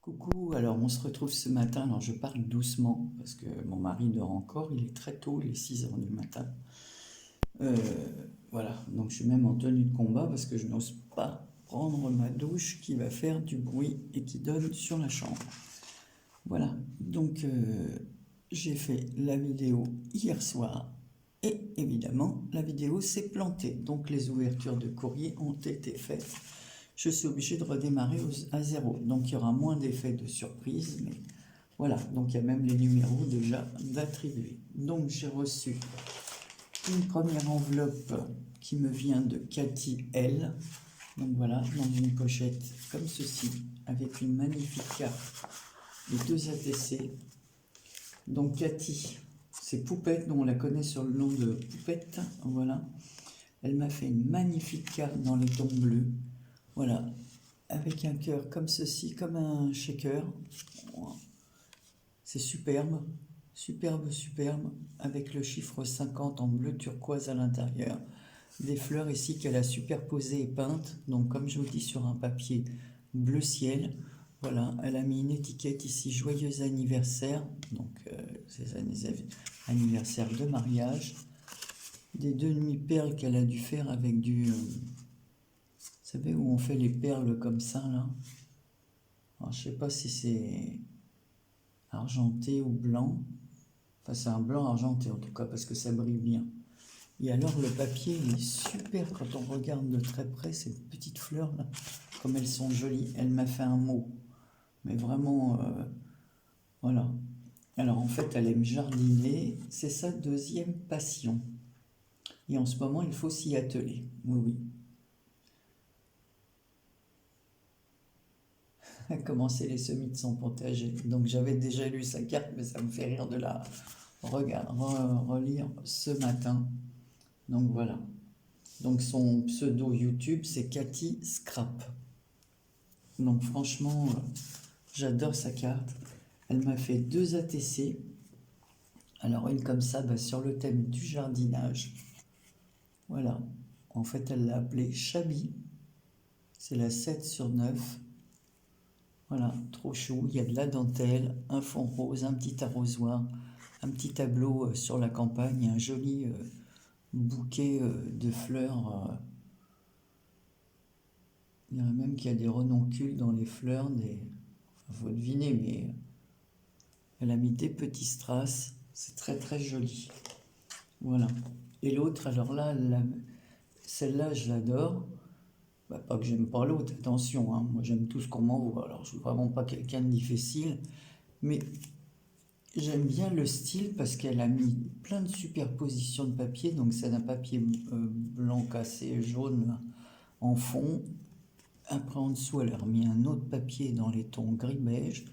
Coucou, alors on se retrouve ce matin, alors je parle doucement parce que mon mari dort encore, il est très tôt, il est 6 heures du matin. Voilà, donc je suis même en tenue de combat parce que je n'ose pas prendre ma douche qui va faire du bruit et qui donne sur la chambre. Voilà, donc j'ai fait la vidéo hier soir et évidemment la vidéo s'est plantée, donc les ouvertures de courrier ont été faites. Je suis obligé de redémarrer à zéro, donc il y aura moins d'effets de surprise, mais voilà, donc il y a même les numéros déjà d'attribuer. Donc j'ai reçu une première enveloppe qui me vient de Cathy L. Donc voilà, dans une pochette comme ceci, avec une magnifique carte des 2 ATC. Donc Cathy, c'est Poupette, dont on la connaît sur le nom de Poupette, voilà. Elle m'a fait une magnifique carte dans les tons bleus, voilà, avec un cœur comme ceci, comme un shaker. C'est superbe, superbe, superbe, avec le chiffre 50 en bleu turquoise à l'intérieur. Des fleurs ici qu'elle a superposées et peintes, donc comme je vous dis sur un papier bleu ciel. Voilà, elle a mis une étiquette ici, joyeux anniversaire, donc c'est anniversaire de mariage. Des demi-perles qu'elle a dû faire avec du... vous savez où on fait les perles comme ça, là? Alors, je ne sais pas si c'est argenté ou blanc. Enfin, c'est un blanc argenté en tout cas, parce que ça brille bien. Et alors, le papier, il est super quand on regarde de très près ces petites fleurs, là, comme elles sont jolies. Elle m'a fait un mot, mais vraiment, voilà. Alors, en fait, elle aime jardiner. C'est sa 2e passion. Et en ce moment, il faut s'y atteler. Oui, oui. A commencé les semis de son potager. Donc j'avais déjà lu sa carte, mais ça me fait rire de la relire ce matin. Donc voilà. Donc son pseudo YouTube, c'est Cathy Scrap. Donc franchement, j'adore sa carte. Elle m'a fait 2 ATC. Alors une comme ça, sur le thème du jardinage. Voilà. En fait, elle l'a appelée Chabi. C'est la 7/9. Voilà, trop chou, il y a de la dentelle, un fond rose, un petit arrosoir, un petit tableau sur la campagne, un joli bouquet de fleurs. Il y en a même qui a des renoncules dans les fleurs, faut deviner, mais elle a mis des petits strass, c'est très très joli. Voilà. Et l'autre, alors là, celle-là, je l'adore. Pas que j'aime pas l'autre, attention, hein. Moi j'aime tout ce qu'on m'envoie, alors je suis vraiment pas quelqu'un de difficile, mais j'aime bien le style parce qu'elle a mis plein de superpositions de papier, donc c'est un papier blanc cassé, jaune là, en fond. Après en dessous elle a remis un autre papier dans les tons gris-beige,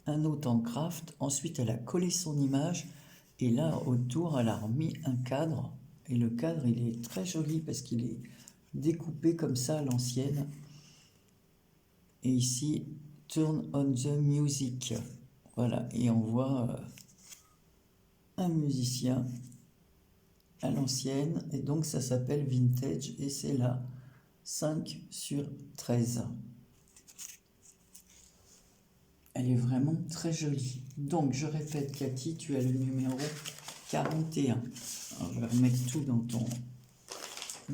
un autre en craft, ensuite elle a collé son image, et là autour elle a remis un cadre, et le cadre il est très joli parce qu'il est découpé comme ça à l'ancienne. Et ici, Turn on the Music. Voilà, et on voit un musicien à l'ancienne, et donc ça s'appelle Vintage, et c'est là 5/13. Elle est vraiment très jolie. Donc, je répète, Cathy, tu as le numéro 41. Alors, je vais remettre tout dans ton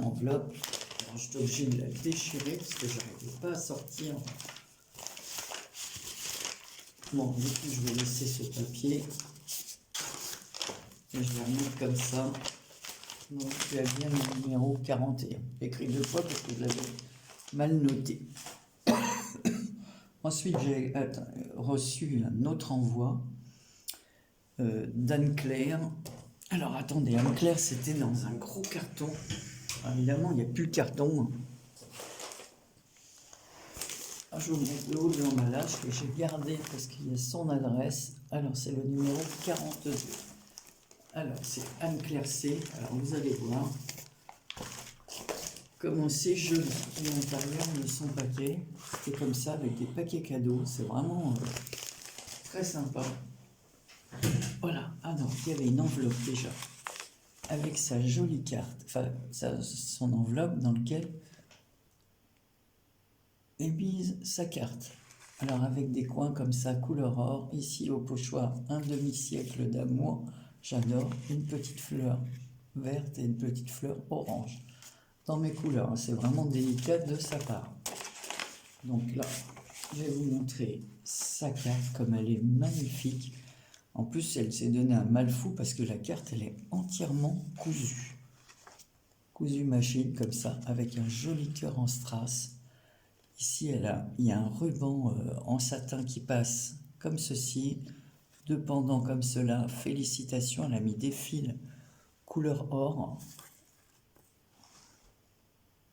enveloppe. Alors, je suis obligé de la déchirer parce que je n'arrive pas à sortir. Bon, du coup, je vais laisser ce papier. Et je vais remettre comme ça. Donc, tu as bien le numéro 41. Écrit 2 fois parce que je l'avais mal noté. Ensuite, j'ai reçu un autre envoi d'Anne-Claire. Alors, attendez, Anne-Claire, c'était dans un gros carton. Alors, évidemment, il n'y a plus le carton. Alors, je vous montre le haut de l'emballage que j'ai gardé parce qu'il y a son adresse. Alors, c'est le numéro 42. Alors, c'est Anne-Claire C. Alors, vous allez voir comment c'est joli. Et à l'intérieur de son paquet, c'est comme ça avec des paquets cadeaux. C'est vraiment très sympa. Voilà. Ah non, il y avait une enveloppe déjà avec sa jolie carte, enfin son enveloppe dans laquelle est mise sa carte. Alors avec des coins comme ça, couleur or, ici au pochoir, un demi-siècle d'amour, j'adore, une petite fleur verte et une petite fleur orange. Dans mes couleurs, hein, c'est vraiment délicat de sa part. Donc là, je vais vous montrer sa carte comme elle est magnifique. En plus, elle s'est donné un mal fou parce que la carte, elle est entièrement cousue. Cousue machine comme ça, avec un joli cœur en strass. Ici, il y a un ruban en satin qui passe comme ceci, deux pendants comme cela. Félicitations, elle a mis des fils couleur or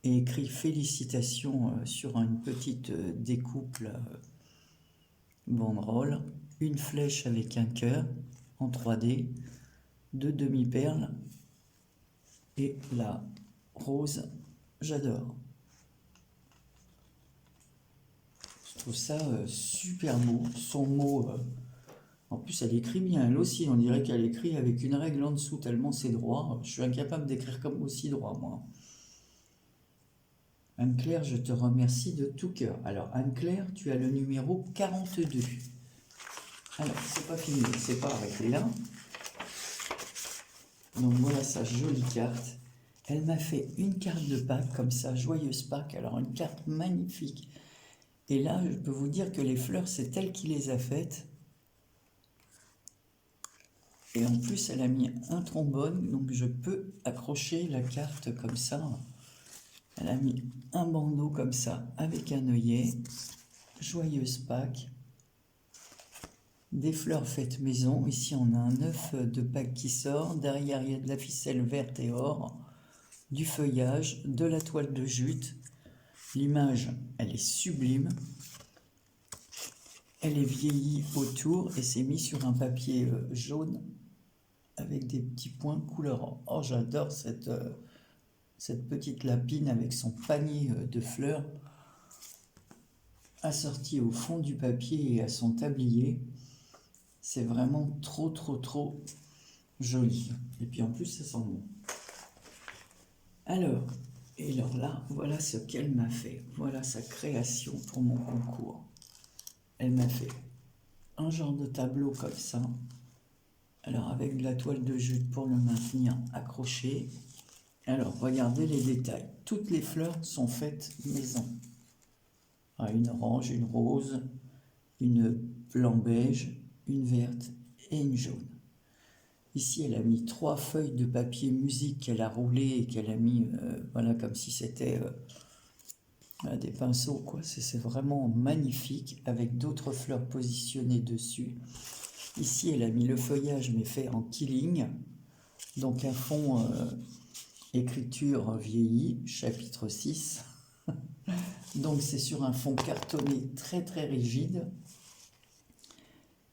et écrit félicitations sur une petite découpe banderole, une flèche avec un cœur en 3D, deux demi-perles et la rose, j'adore. Je trouve ça super beau, son mot, en plus elle écrit bien, elle aussi, on dirait qu'elle écrit avec une règle en dessous, tellement c'est droit, je suis incapable d'écrire comme aussi droit moi. Anne-Claire, je te remercie de tout cœur. Alors Anne-Claire, tu as le numéro 42. Alors, c'est pas fini, c'est pas arrêté là. Donc voilà sa jolie carte. Elle m'a fait une carte de Pâques comme ça, joyeuse Pâques. Alors une carte magnifique. Et là, je peux vous dire que les fleurs, c'est elle qui les a faites. Et en plus, elle a mis un trombone, donc je peux accrocher la carte comme ça. Elle a mis un bandeau comme ça, avec un œillet. Joyeuse Pâques. Des fleurs faites maison. Ici, on a un œuf de Pâques qui sort. Derrière, il y a de la ficelle verte et or, du feuillage, de la toile de jute. L'image, elle est sublime. Elle est vieillie autour et c'est mis sur un papier jaune avec des petits points couleur or. Oh, j'adore cette petite lapine avec son panier de fleurs assorti au fond du papier et à son tablier. C'est vraiment trop, trop, trop joli. Et puis en plus, ça sent bon. Alors là, voilà ce qu'elle m'a fait. Voilà sa création pour mon concours. Elle m'a fait un genre de tableau comme ça. Alors avec de la toile de jute pour le maintenir accroché. Alors regardez les détails. Toutes les fleurs sont faites maison. Ah, une orange, une rose, une blanc beige, une verte et une jaune. Ici, elle a mis 3 feuilles de papier musique qu'elle a roulées et qu'elle a mis, voilà, comme si c'était des pinceaux, quoi. C'est vraiment magnifique, avec d'autres fleurs positionnées dessus. Ici, elle a mis le feuillage, mais fait en killing. Donc, un fond écriture vieillie, chapitre 6. Donc, c'est sur un fond cartonné très, très rigide.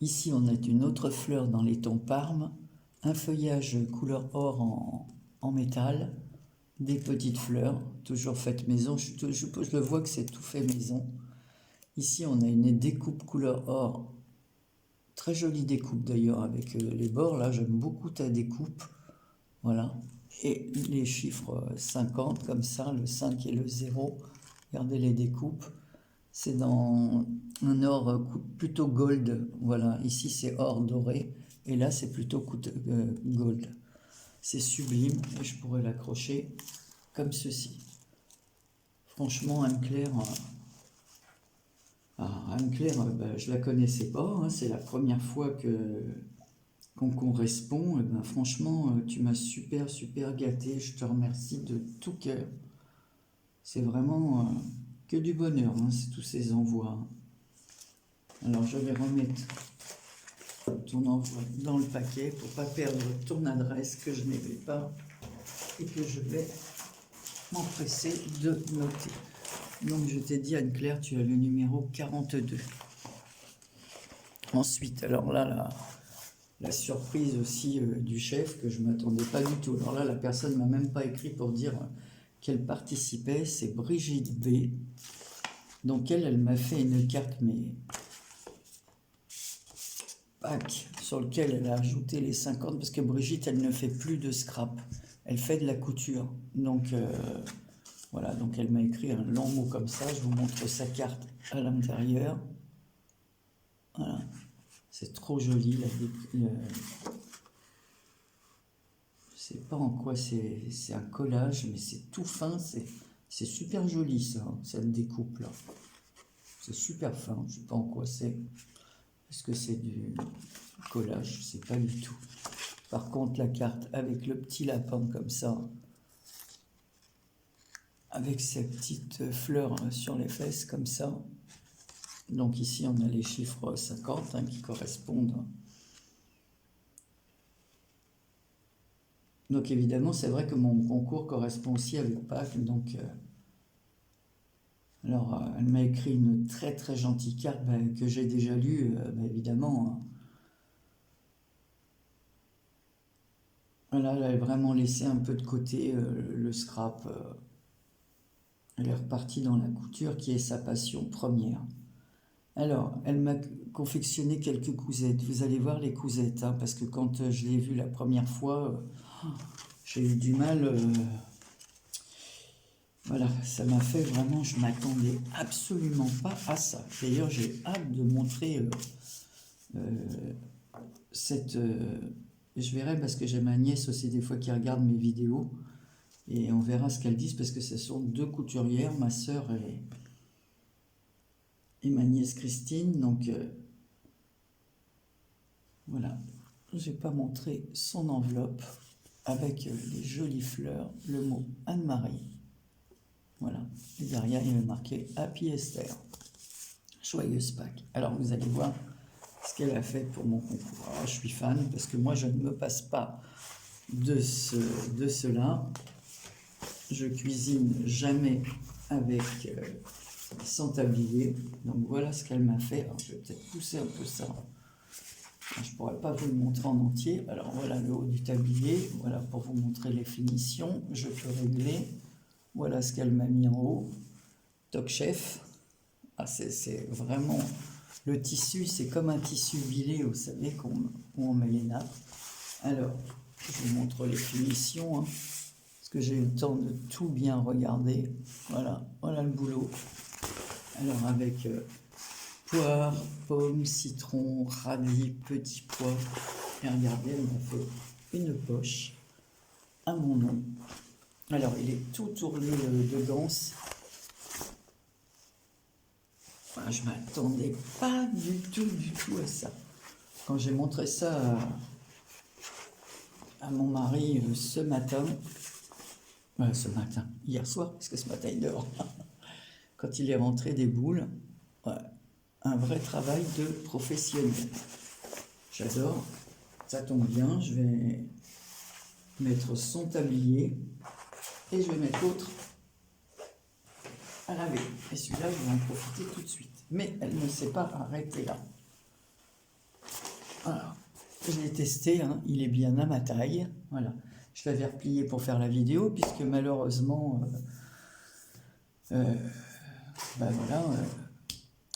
Ici, on a une autre fleur dans les tons Parme. Un feuillage couleur or en métal, des petites fleurs, toujours faites maison, je le vois que c'est tout fait maison. Ici on a une découpe couleur or, très jolie découpe d'ailleurs avec les bords, là j'aime beaucoup ta découpe, voilà. Et les chiffres 50 comme ça, le 5 et le 0, regardez les découpes. C'est dans un or plutôt gold, voilà, ici c'est or doré, et là c'est plutôt gold. C'est sublime, et je pourrais l'accrocher comme ceci. Franchement, Anne-Claire, je la connaissais pas, hein, c'est la première fois qu'on correspond, et ben, franchement, tu m'as super, super gâté, je te remercie de tout cœur. C'est vraiment... que du bonheur, hein, c'est tous ces envois. Alors je vais remettre ton envoi dans le paquet pour pas perdre ton adresse que je n'avais pas et que je vais m'empresser de noter. Donc je t'ai dit Anne-Claire, tu as le numéro 42. Ensuite, alors là, la surprise aussi du chef que je ne m'attendais pas du tout. Alors là, la personne ne m'a même pas écrit pour dire qu'elle participait, c'est Brigitte B. Donc elle m'a fait une carte, mais Pâques sur lequel elle a ajouté les 50, parce que Brigitte, elle ne fait plus de scrap. Elle fait de la couture. Donc, voilà, donc elle m'a écrit un long mot comme ça. Je vous montre sa carte à l'intérieur. Voilà. C'est trop joli. Je ne sais pas en quoi c'est un collage, mais c'est tout fin. C'est super joli, ça, hein, cette découpe-là. C'est super fin. Je ne sais pas en quoi c'est. Est-ce que c'est du collage? Je ne sais pas du tout. Par contre, la carte avec le petit lapin comme ça, avec ces petites fleurs sur les fesses comme ça. Donc ici, on a les chiffres 50 hein, qui correspondent. Donc évidemment, c'est vrai que mon concours correspond aussi avec Pâques. Donc, alors, elle m'a écrit une très très gentille carte que j'ai déjà lue, évidemment. Hein. Voilà, elle a vraiment laissé un peu de côté le scrap. Elle est repartie dans la couture qui est sa passion première. Alors, elle m'a confectionné quelques cousettes. Vous allez voir les cousettes, hein, parce que quand je l'ai vue la première fois, j'ai eu du mal. Voilà, ça m'a fait vraiment, je m'attendais absolument pas à ça. D'ailleurs, j'ai hâte de montrer cette... je verrai parce que j'ai ma nièce aussi des fois qui regarde mes vidéos. Et on verra ce qu'elles disent parce que ce sont deux couturières, ma sœur et ma nièce Christine. Donc voilà, je n'ai pas montré son enveloppe avec les jolies fleurs, le mot Anne-Marie. Voilà, et derrière il est marqué Happy Esther. Joyeuse Pâques. Alors vous allez voir ce qu'elle a fait pour mon concours. Alors, je suis fan parce que moi je ne me passe pas de cela. Je cuisine jamais avec sans tablier. Donc voilà ce qu'elle m'a fait. Alors, je vais peut-être pousser un peu ça. Je ne pourrais pas vous le montrer en entier. Alors voilà le haut du tablier. Voilà pour vous montrer les finitions. Je peux régler. Voilà ce qu'elle m'a mis en haut. Toc chef. Ah, c'est vraiment... Le tissu, c'est comme un tissu bilé, vous savez, où on met les nappes. Alors, je vous montre les finitions. Hein. Parce que j'ai eu le temps de tout bien regarder. Voilà, voilà le boulot. Alors avec poire, pomme, citron, radis, petits pois. Et regardez, elle m'a fait une poche à mon nom. Alors il est tout tourné de ganse. Enfin, je m'attendais pas du tout à ça. Quand j'ai montré ça à mon mari ce matin, hier soir, parce que ce matin il dort, quand il est rentré des boules, ouais, un vrai travail de professionnel. J'adore, ça tombe bien, je vais mettre son tablier et je vais mettre l'autre à laver. Et celui-là, je vais en profiter tout de suite. Mais elle ne s'est pas arrêtée là. Alors, je l'ai testé, hein, il est bien à ma taille. Voilà. Je l'avais replié pour faire la vidéo, puisque malheureusement,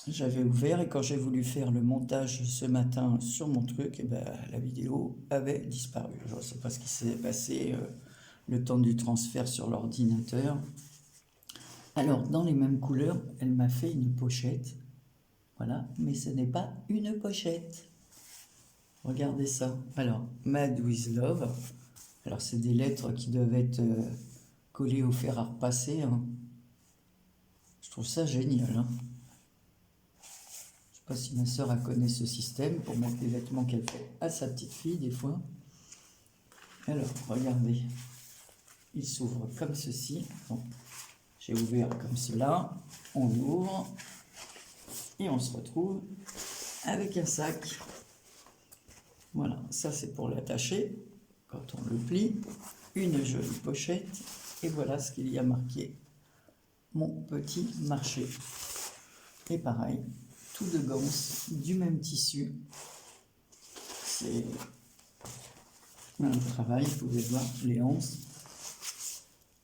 j'avais ouvert et quand j'ai voulu faire le montage ce matin sur mon truc, la vidéo avait disparu. Je ne sais pas ce qui s'est passé, le temps du transfert sur l'ordinateur. Alors, dans les mêmes couleurs, elle m'a fait une pochette. Voilà, mais ce n'est pas une pochette. Regardez ça. Alors, Mad with Love. Alors, c'est des lettres qui doivent être collées au fer à repasser. Hein. Je trouve ça génial. Hein. Je ne sais pas si ma soeur a connaît ce système pour mettre les vêtements qu'elle fait à sa petite fille, des fois. Alors, regardez. Il s'ouvre comme ceci. Bon, j'ai ouvert comme cela. On ouvre. Et on se retrouve avec un sac. Voilà, ça c'est pour l'attacher. Quand on le plie, une jolie pochette. Et voilà ce qu'il y a marqué. Mon petit marché. Et pareil, tout de ganse, du même tissu. C'est un travail, vous pouvez voir les anses,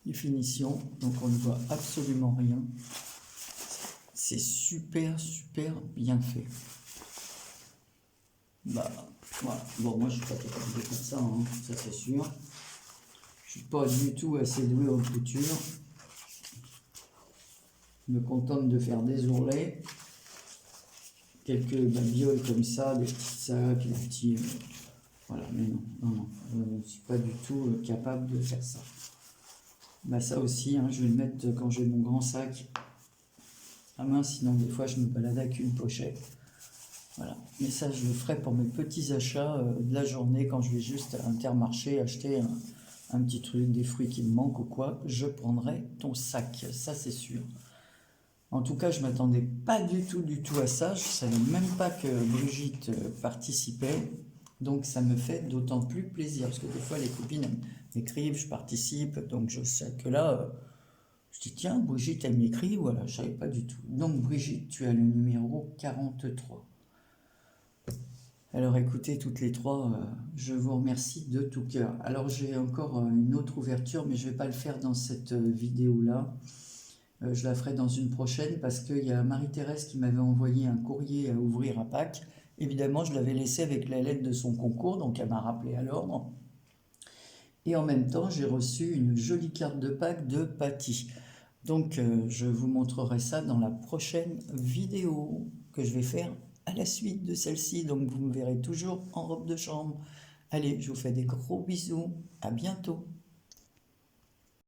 les finitions, donc on ne voit absolument rien. C'est super bien fait. Bah, voilà. Bon, moi, je suis pas capable de faire ça, hein, ça c'est sûr. Je suis pas du tout assez doué en couture. Je me contente de faire des ourlets, quelques babioles comme ça, des petits sacs, des petits... voilà, mais non, je ne suis pas du tout capable de faire ça. Bah ça aussi, hein, je vais le mettre quand j'ai mon grand sac à main, sinon des fois je me balade avec une pochette. Voilà, mais ça je le ferai pour mes petits achats de la journée, quand je vais juste à Intermarché acheter un petit truc, des fruits qui me manquent ou quoi, je prendrai ton sac, ça c'est sûr. En tout cas, je m'attendais pas du tout à ça. Je savais même pas que Brigitte participait. Donc ça me fait d'autant plus plaisir. Parce que des fois, les copines m'écrivent, je participe. Donc je sais que là, je dis tiens, Brigitte, elle m'écrit. Voilà, je savais pas du tout. Donc Brigitte, tu as le numéro 43. Alors écoutez, toutes les trois, je vous remercie de tout cœur. Alors j'ai encore une autre ouverture, mais je vais pas le faire dans cette vidéo-là. Je la ferai dans une prochaine parce qu'il y a Marie-Thérèse qui m'avait envoyé un courrier à ouvrir à Pâques. Évidemment, je l'avais laissé avec la lettre de son concours, donc elle m'a rappelé à l'ordre. Et en même temps, j'ai reçu une jolie carte de Pâques de Patty. Donc, je vous montrerai ça dans la prochaine vidéo que je vais faire à la suite de celle-ci. Donc, vous me verrez toujours en robe de chambre. Allez, je vous fais des gros bisous. À bientôt.